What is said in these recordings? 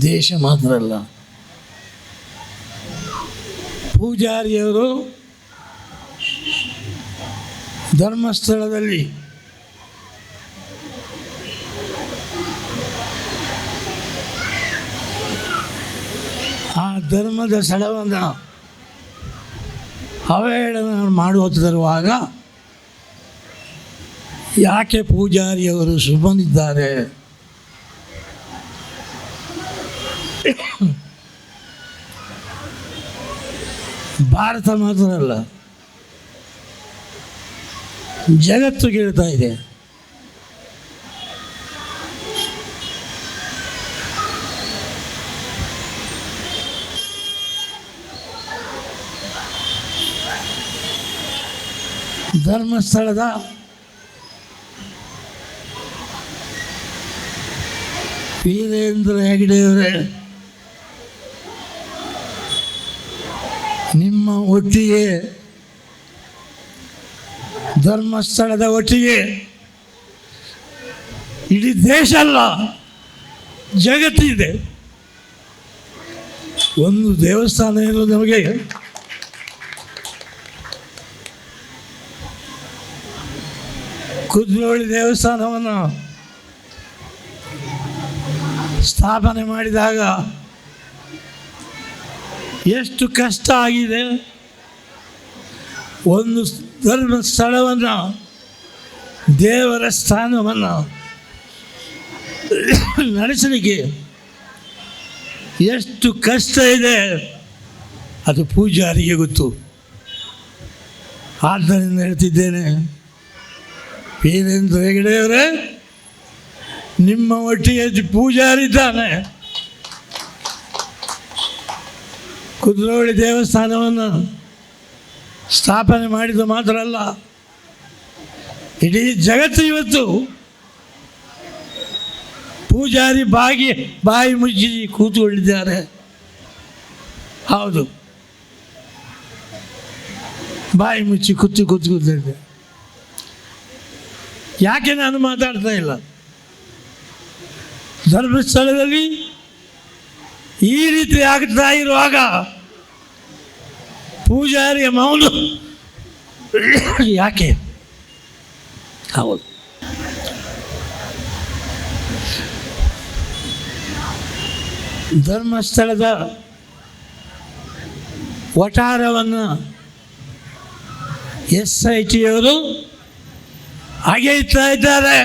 ದೇಶ ಮಾತ್ರ ಅಲ್ಲ, ಪೂಜಾರಿಯವರು ಧರ್ಮಸ್ಥಳದಲ್ಲಿ ಆ ಧರ್ಮದ ಸ್ಥಳವನ್ನು ಅವಹೇಳನ ಮಾಡುತ್ತಿರುವಾಗ ಯಾಕೆ ಪೂಜಾರಿಯವರು ಸುಮ್ಮನಿದ್ದಾರೆ? ಭಾರತ ಮಾತ್ರ ಅಲ್ಲ, ಜಗತ್ತು ಕೇಳ್ತಾ ಇದೆ. ಧರ್ಮಸ್ಥಳದ ವೀರೇಂದ್ರ ಹೆಗ್ಗಡೆಯವರೇ, ನಿಮ್ಮ ಒಟ್ಟಿಗೆ ಧರ್ಮಸ್ಥಳದ ಒಟ್ಟಿಗೆ ಇಡೀ ದೇಶ ಅಲ್ಲ, ಜಗತ್ತಿದೆ. ಒಂದು ದೇವಸ್ಥಾನ ಇರೋದು ನಮಗೆ ಕುದ್ರೋಳಿ ದೇವಸ್ಥಾನವನ್ನು ಸ್ಥಾಪನೆ ಮಾಡಿದಾಗ ಎಷ್ಟು ಕಷ್ಟ ಆಗಿದೆ. ಒಂದು ಧರ್ಮಸ್ಥಳವನ್ನು, ದೇವರ ಸ್ಥಾನವನ್ನು ನಡೆಸಲಿಕ್ಕೆ ಎಷ್ಟು ಕಷ್ಟ ಇದೆ ಅದು ಪೂಜಾರಿಗೆ ಗೊತ್ತು. ಆದ್ದರಿಂದ ಹೇಳ್ತಿದ್ದೇನೆ, ವೀರೇಂದ್ರ ಹೆಗ್ಗಡೆಯವರೇ, ನಿಮ್ಮ ಒಟ್ಟಿಗೆ ಪೂಜಾರಿದ್ದಾನೆ. ಕುದ್ರೋಳಿ ದೇವಸ್ಥಾನವನ್ನು ಸ್ಥಾಪನೆ ಮಾಡಿದ ಮಾತ್ರ ಅಲ್ಲ, ಇಡೀ ಜಗತ್ತು ಇವತ್ತು ಪೂಜಾರಿ ಬಾಯಿ ಮುಚ್ಚಿ ಕೂತುಕೊಂಡಿದ್ದಾರೆ. ಹೌದು, ಬಾಯಿ ಮುಚ್ಚಿ ಕೂತಿದ್ದಾರೆ. ಯಾಕೆ ನಾನು ಮಾತಾಡ್ತಾ ಇಲ್ಲ? ಧರ್ಮಸ್ಥಳದಲ್ಲಿ ಈ ರೀತಿ ಆಗ್ತಾ ಇರುವಾಗ ಪೂಜಾರಿಯ ಮೌನ ಯಾಕೆ? ಹೌದು, ಧರ್ಮಸ್ಥಳದ ವಠಾರವನ್ನು SITಯವರು ಅಗೆಯುತ್ತಾ ಇದ್ದಾರೆ.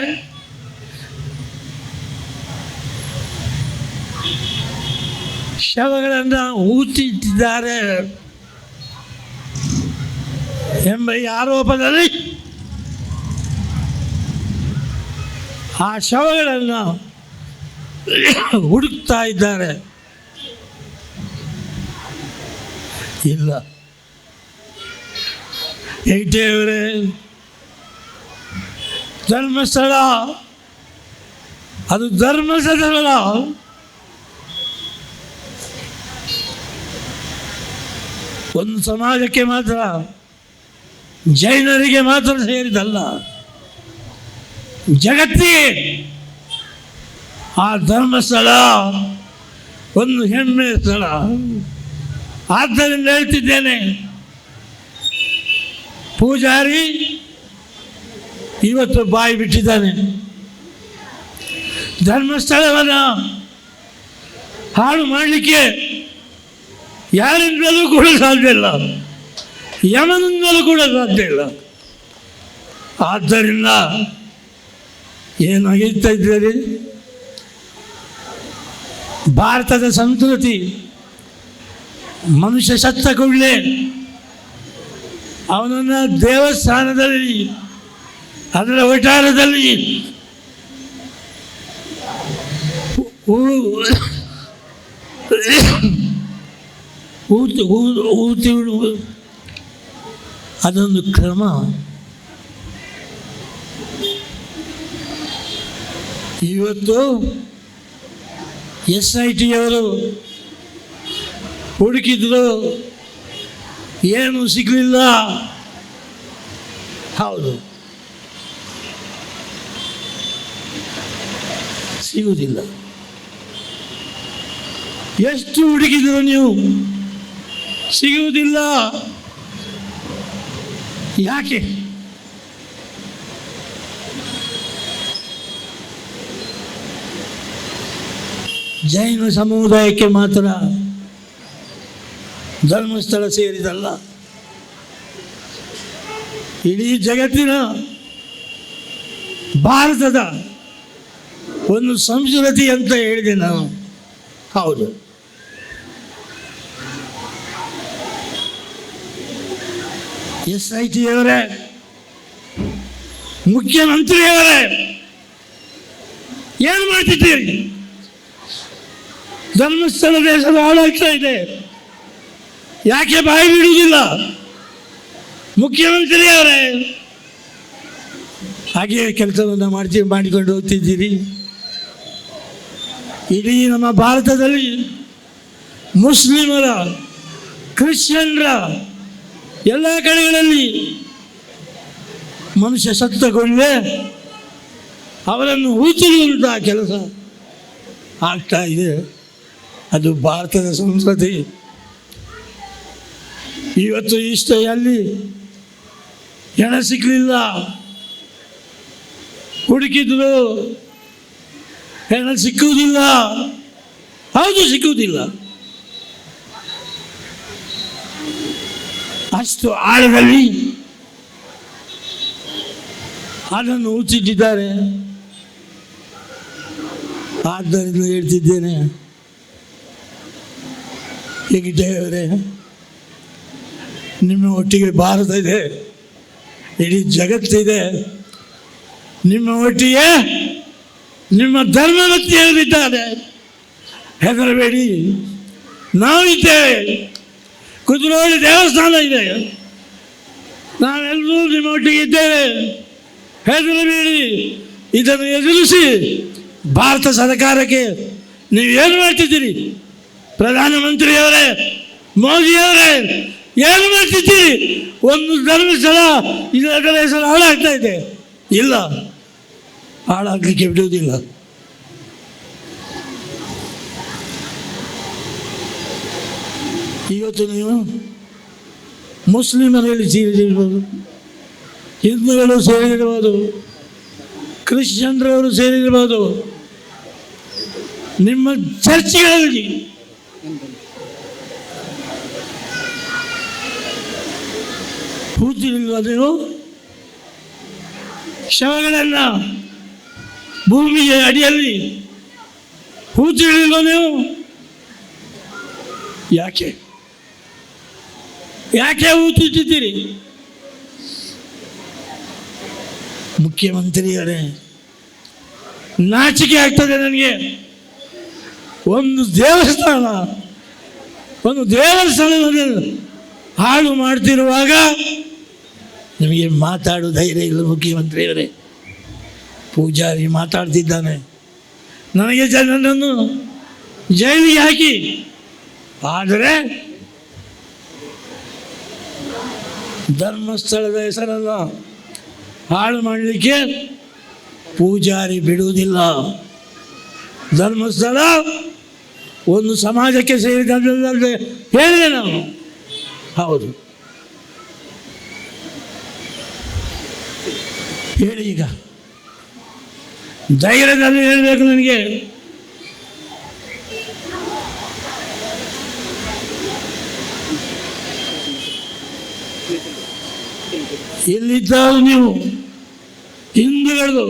ಶವಗಳನ್ನು ಊತಿಟ್ಟಿದ್ದಾರೆ ಎಂಬ ಆರೋಪದಲ್ಲಿ ಆ ಶವಗಳನ್ನು ಹುಡುಕ್ತಾ ಇದ್ದಾರೆ. ಇಲ್ಲ, ಹೆಗ್ಗಡೆಯವರೇ, ಧರ್ಮಸ್ಥಳ ಅದು ಧರ್ಮಸ್ಥಳ, ಒಂದು ಸಮಾಜಕ್ಕೆ ಮಾತ್ರ, ಜೈನರಿಗೆ ಮಾತ್ರ ಸೇರಿದಲ್ಲ, ಜಗತ್ತಿಗೆ ಆ ಧರ್ಮಸ್ಥಳ ಒಂದು ಹೆಮ್ಮೆಯ ಸ್ಥಳ. ಆದ್ದರಿಂದ ಹೇಳ್ತಿದ್ದೇನೆ, ಪೂಜಾರಿ ಇವತ್ತು ಬಾಯಿ ಬಿಟ್ಟಿದ್ದಾನೆ. ಧರ್ಮಸ್ಥಳವನ್ನು ಹಾಳು ಮಾಡಲಿಕ್ಕೆ ಯಾರಿಂದಲೂ ಕೂಡ ಸಾಧ್ಯ ಇಲ್ಲ, ಯಮನಿಂದಲೂ ಕೂಡ ಸಾಧ್ಯ ಇಲ್ಲ. ಆದ್ದರಿಂದ ಏನು ಅಗೆಯುತ್ತಾ ಇದ್ದೀರಿ? ಭಾರತದ ಸಂಸ್ಕೃತಿ, ಮನುಷ್ಯ ಸತ್ತ ಕೂಡಲೇ ಅವನನ್ನು ದೇವಸ್ಥಾನದಲ್ಲಿ, ಅದರ ವಠಾರದಲ್ಲಿ ಊತಿ ಬಿಡುವುದು ಅದೊಂದು ಕ್ರಮ. ಇವತ್ತು SITಯವರು ಹುಡುಕಿದ್ರು, ಏನು ಸಿಗಲಿಲ್ಲ. ಹೌದು, ಸಿಗುವುದಿಲ್ಲ. ಎಷ್ಟು ಹುಡುಕಿದ್ರು ನೀವು ಸಿಗುವುದಿಲ್ಲ. ಯಾಕೆ? ಜೈನ ಸಮುದಾಯಕ್ಕೆ ಮಾತ್ರ ಧರ್ಮಸ್ಥಳ ಸೇರಿದಲ್ಲ, ಇಡೀ ಜಗತ್ತಿನ ಭಾರತದ ಒಂದು ಸಂಸ್ಕೃತಿ ಅಂತ ಹೇಳಿದೆ ನಾನು. ಹೌದು, SIT ಅವರೇ, ಮುಖ್ಯಮಂತ್ರಿಯವರೇ, ಏನು ಮಾಡ್ತಿದ್ದೀರಿ? ಧರ್ಮಸ್ಥಳ ದೇಶದ ಹಾಳಾಗ್ತಾ ಇದೆ, ಯಾಕೆ ಬಾಯಿ ಬಿಡುವುದಿಲ್ಲ? ಮುಖ್ಯಮಂತ್ರಿಯವರೇ, ಹಾಗೆಯೇ ಕೆಲಸವನ್ನು ಮಾಡಿಕೊಂಡು ಹೋಗ್ತಿದ್ದೀರಿ. ಇಡೀ ನಮ್ಮ ಭಾರತದಲ್ಲಿ ಮುಸ್ಲಿಮರ, ಕ್ರಿಶ್ಚಿಯನ್ರ ಎಲ್ಲ ಕಡೆಗಳಲ್ಲಿ ಮನುಷ್ಯ ಸತ್ತಗೊಂಡೆ ಅವರನ್ನು ಹೂಚಿರುವಂತಹ ಕೆಲಸ ಆಗ್ತಾ ಇದೆ. ಅದು ಭಾರತದ ಸಂಸ್ಕೃತಿ. ಇವತ್ತು ಅಲ್ಲಿ ಹೆಣ ಸಿಕ್ಕಲಿಲ್ಲ, ಹುಡುಕಿದ್ರು ಹೆಣ ಸಿಕ್ಕುವುದಿಲ್ಲ. ಹೌದು, ಸಿಕ್ಕುವುದಿಲ್ಲ. ಅಷ್ಟು ಆಳದಲ್ಲಿ ಅದನ್ನು ಹುಚ್ಚಿಟ್ಟಿದ್ದಾರೆ. ಆದ್ದರಿಂದ ಹೇಳ್ತಿದ್ದೇನೆ, ಹೆಗ್ಡೆಯವರೇ, ನಿಮ್ಮ ಒಟ್ಟಿಗೆ ಭಾರತ ಇದೆ, ಇಡೀ ಜಗತ್ತಿದೆ. ನಿಮ್ಮ ಒಟ್ಟಿಗೆ ನಿಮ್ಮ ಧರ್ಮಭಕ್ತಿಯಲ್ಲಿದ್ದಾರೆ. ಹೆದರಬೇಡಿ, ನಾವಿದ್ದೇವೆ. ಕುದುರೋಳಿ ದೇವಸ್ಥಾನ ಇದೆ, ನಾವೆಲ್ಲರೂ ನಿಮ್ಮ ಒಟ್ಟಿಗೆ ಇದ್ದೇವೆ. ಹೆದರಬೇಡಿ. ಇದನ್ನು ಎದುರಿಸಿ ಭಾರತ ಸರ್ಕಾರಕ್ಕೆ ನೀವು ಏನು ಮಾಡ್ತಿದ್ದೀರಿ? ಪ್ರಧಾನಮಂತ್ರಿಯವರೇ, ಮೋದಿಯವರೇ, ಏನು ಮಾಡ್ತಿದ್ದೀರಿ? ಒಂದು ಧರ್ಮಸ್ಥಳ ಇದರ ಹೆಸರು ಹಾಳಾಗ್ತಾ ಇದೆ. ಇಲ್ಲ, ಹಾಳಾಗಲಿಕ್ಕೆ ಬಿಡುವುದಿಲ್ಲ. ಇವತ್ತು ನೀವು ಮುಸ್ಲಿಮರಲ್ಲಿ ಸೇರಿದಿರ್ಬೋದು, ಹಿಂದೂಗಳು ಸೇರಿರ್ಬೋದು, ಕ್ರಿಶ್ಚಿಯನ್ರವರು ಸೇರಿರ್ಬೋದು. ನಿಮ್ಮ ಚರ್ಚ್ಗಳಲ್ಲಿ ಕೂತಿರಲಿಲ್ಲ ನೀವು? ಶವಗಳನ್ನು ಭೂಮಿಯ ಅಡಿಯಲ್ಲಿ ಕೂತಿರಲಿಲ್ಲ ನೀವು? ಯಾಕೆ ಕೂತಿದ್ದೀರಿ? ಮುಖ್ಯಮಂತ್ರಿಯವರೇ, ನಾಚಿಕೆ ಆಗ್ತದೆ ನನಗೆ. ಒಂದು ದೇವಸ್ಥಾನವನ್ನು ಹಾಳು ಮಾಡ್ತಿರುವಾಗ ನಿಮಗೆ ಮಾತಾಡೋ ಧೈರ್ಯ ಇಲ್ಲ. ಮುಖ್ಯಮಂತ್ರಿಯವರೇ, ಪೂಜಾರಿ ಮಾತಾಡ್ತಿದ್ದಾನೆ, ನನಗೆ ನನ್ನನ್ನು ಜೈಲಿಗೆ ಹಾಕಿ, ಆದರೆ ಧರ್ಮಸ್ಥಳದ ಹೆಸರನ್ನು ಹಾಳು ಮಾಡಲಿಕ್ಕೆ ಪೂಜಾರಿ ಬಿಡುವುದಿಲ್ಲ. ಧರ್ಮಸ್ಥಳ ಒಂದು ಸಮಾಜಕ್ಕೆ ಸೇರಿದಂತೆ ಹೇಳಿದೆ ನಾನು. ಹೌದು, ಹೇಳಿ. ಈಗ ಧೈರ್ಯದಲ್ಲಿ ಹೇಳಬೇಕು ನನಗೆ. ಎಲ್ಲಿದ್ದಾರು ನೀವು ಹಿಂದೂಗಳು?